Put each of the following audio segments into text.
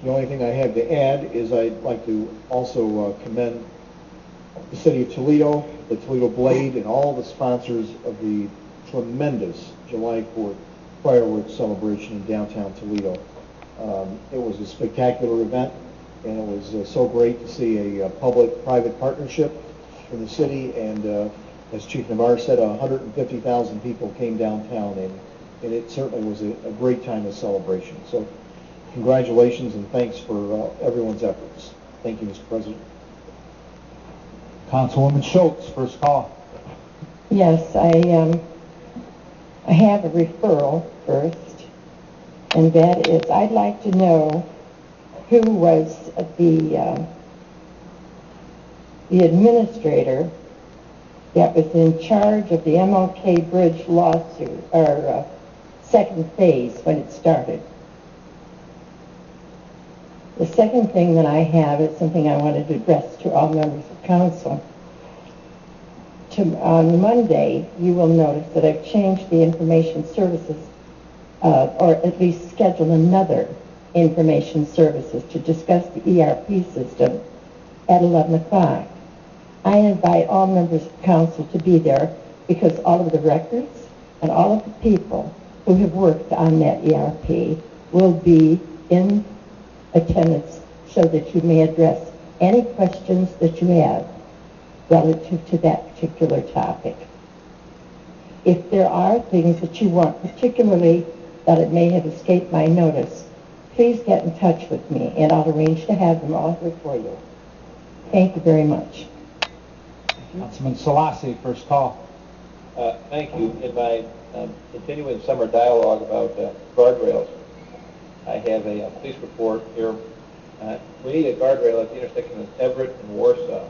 The only thing I have to add is I'd like to also commend the city of Toledo, the Toledo Blade, and all the sponsors of the tremendous July 4th fireworks celebration in downtown Toledo. It was a spectacular event, and it was so great to see a public-private partnership in the city, and as Chief Navarre said, 150,000 people came downtown, and it certainly was a great time of celebration. So congratulations and thanks for everyone's efforts. Thank you, Mr. President. Councilwoman Schultz, first call. Yes, I have a referral first, and that is I'd like to know who was the administrator that was in charge of the MLK Bridge lawsuit, or second phase when it started. The second thing that I have is something I wanted to address to all members of council. On Monday, you will notice that I've changed the information services, or at least scheduled another information services to discuss the ERP system at 11 o'clock. I invite all members of council to be there because all of the records and all of the people who have worked on that ERP will be in attendance so that you may address any questions that you have relative to that particular topic. If there are things that you want, particularly that it may have escaped my notice, please get in touch with me and I'll arrange to have them all here for you. Thank you very much. Councilman Selassie, first call. Thank you. In my continuing summer dialogue about guardrails, I have a police report here. We need a guardrail at the intersection of Everett and Warsaw.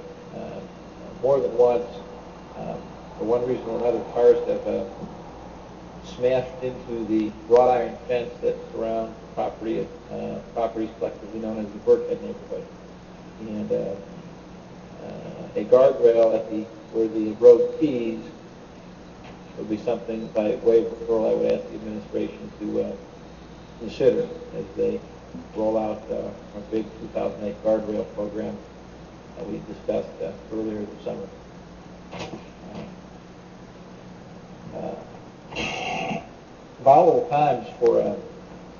More than once, for one reason or another, cars have smashed into the wrought iron fence that surrounds properties collectively known as the Burkhead neighborhood. And a guardrail at where the road tees would be something by way of referral I would ask the administration to consider as they roll out our big 2008 guardrail program that we discussed earlier this summer. Volatile times for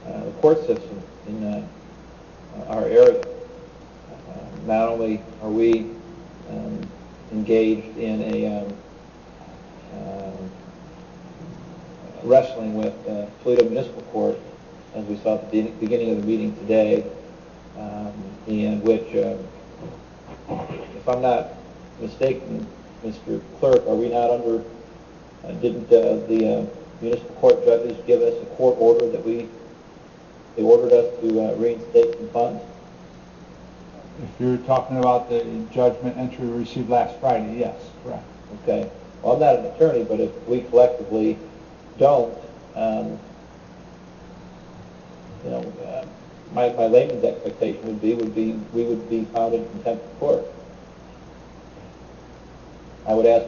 the court system in our area. Not only are we engaged in a wrestling with Toledo Municipal Court, as we saw at the beginning of the meeting today, in which, if I'm not mistaken, Mr. Clerk, are we not under, didn't the municipal court judges give us a court order that they ordered us to reinstate some funds? If you're talking about the judgment entry we received last Friday, yes, correct. Okay. Well, I'm not an attorney, but if we collectively don't, my layman's expectation would be we would be found in contempt of court. I would ask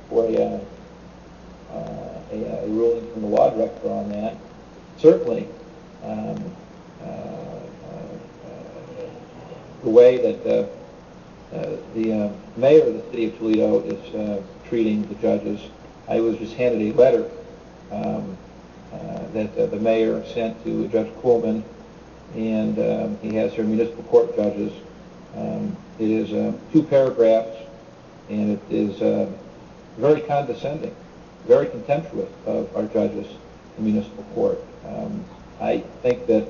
for a ruling from the law director on that. Certainly, the way that the mayor of the city of Toledo is treating the judges. I was just handed a letter that the mayor sent to Judge Kuhlman, and he has her municipal court judges. It is 2 paragraphs, and it is very condescending, very contemptuous of our judges in municipal court. I think that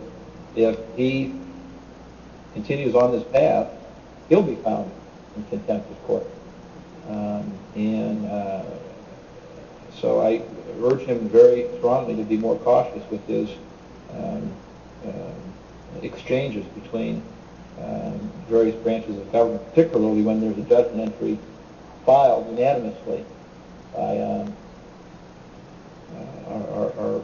if he continues on this path, he'll be found in contempt of court. So I urge him very strongly to be more cautious with his exchanges between various branches of government, particularly when there's a judgment entry filed unanimously by our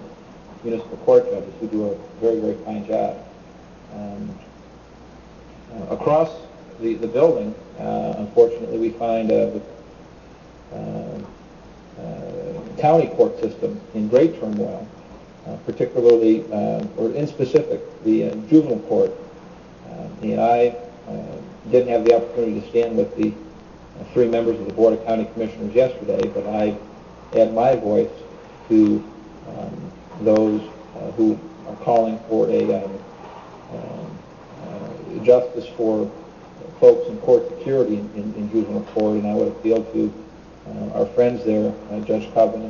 municipal court judges, who do a very, very fine job. Across the building, unfortunately, we find the county court system in great turmoil, particularly, or in specific, the juvenile court And I didn't have the opportunity to stand with the three members of the Board of County Commissioners yesterday, but I add my voice to those who are calling for a justice for folks in court security in juvenile court, and I would appeal to our friends there, Judge Coven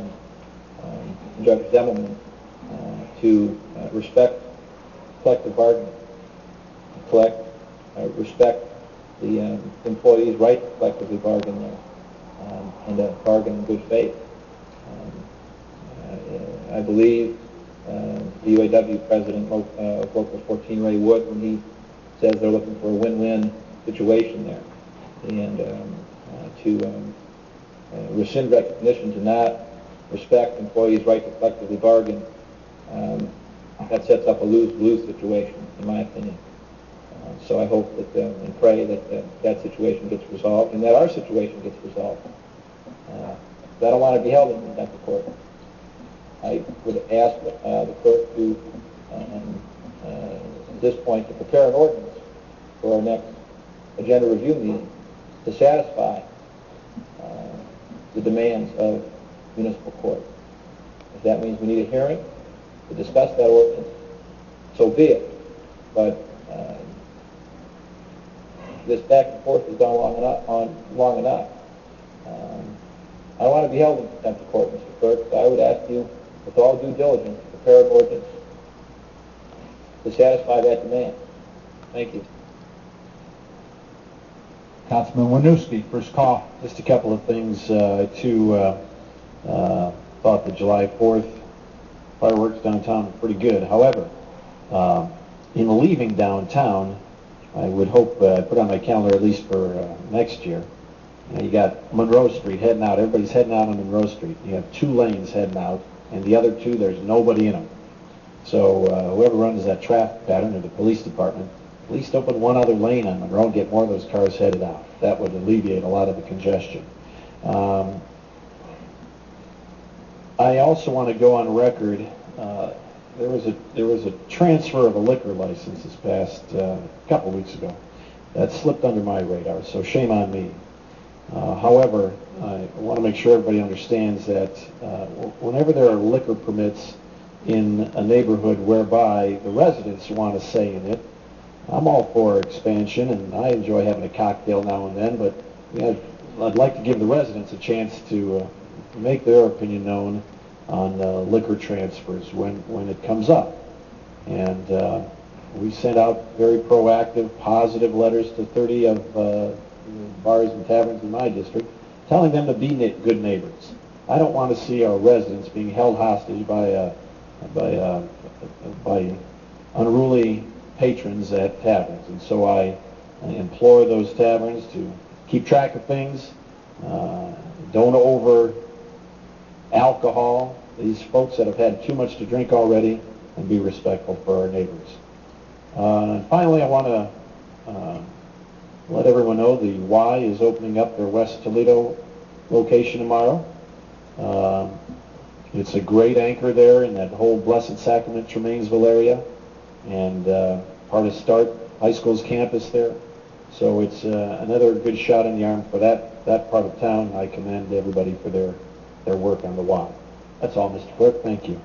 and Judge Zemmelman, to respect collective bargaining, respect the employee's right to collectively bargain there, and to bargain in good faith. I believe the UAW president of Local 14, Ray Wood, when he says they're looking for a win-win situation there, and to rescind recognition, to not respect employees' right to collectively bargain, that sets up a lose-lose situation, in my opinion. So I hope that and pray that that situation gets resolved, and that our situation gets resolved. I don't want to be held in contempt of court. I would ask the clerk to, at this point, to prepare an ordinance for our next agenda review meeting to satisfy the demands of municipal court. If that means we need a hearing to discuss that ordinance, so be it. But this back and forth has gone long enough. I don't want to be held in contempt of court, Mr. Clerk, so I would ask you, with all due diligence, to prepare an ordinance to satisfy that demand. Thank you. Councilman Winooski, first call. Just a couple of things. Too thought the July 4th fireworks downtown were pretty good. However, in leaving downtown, I would hope, put on my calendar at least for next year, you got Monroe Street heading out. Everybody's heading out on Monroe Street. You have 2 lanes heading out, and the other 2, there's nobody in them. So whoever runs that traffic pattern, or the police department, at least open 1 other lane on Monroe and get more of those cars headed out. That would alleviate a lot of the congestion. I also want to go on record. There was a transfer of a liquor license this past couple weeks ago that slipped under my radar, so shame on me. However, I want to make sure everybody understands that whenever there are liquor permits in a neighborhood whereby the residents want a say in it, I'm all for expansion, and I enjoy having a cocktail now and then, but I'd like to give the residents a chance to make their opinion known on liquor transfers when it comes up. And we sent out very proactive, positive letters to 30 of bars and taverns in my district, telling them to be good neighbors. I don't want to see our residents being held hostage by unruly patrons at taverns. And so I implore those taverns to keep track of things, don't over alcohol these folks that have had too much to drink already, and be respectful for our neighbors. And finally, I want to let everyone know the Y is opening up their West Toledo location tomorrow. It's a great anchor there in that whole Blessed Sacrament, Tremainsville area, and part of Start High School's campus there. So it's another good shot in the arm for that part of town. I commend everybody for their work on the Y. That's all, Mr. Clerk. Thank you.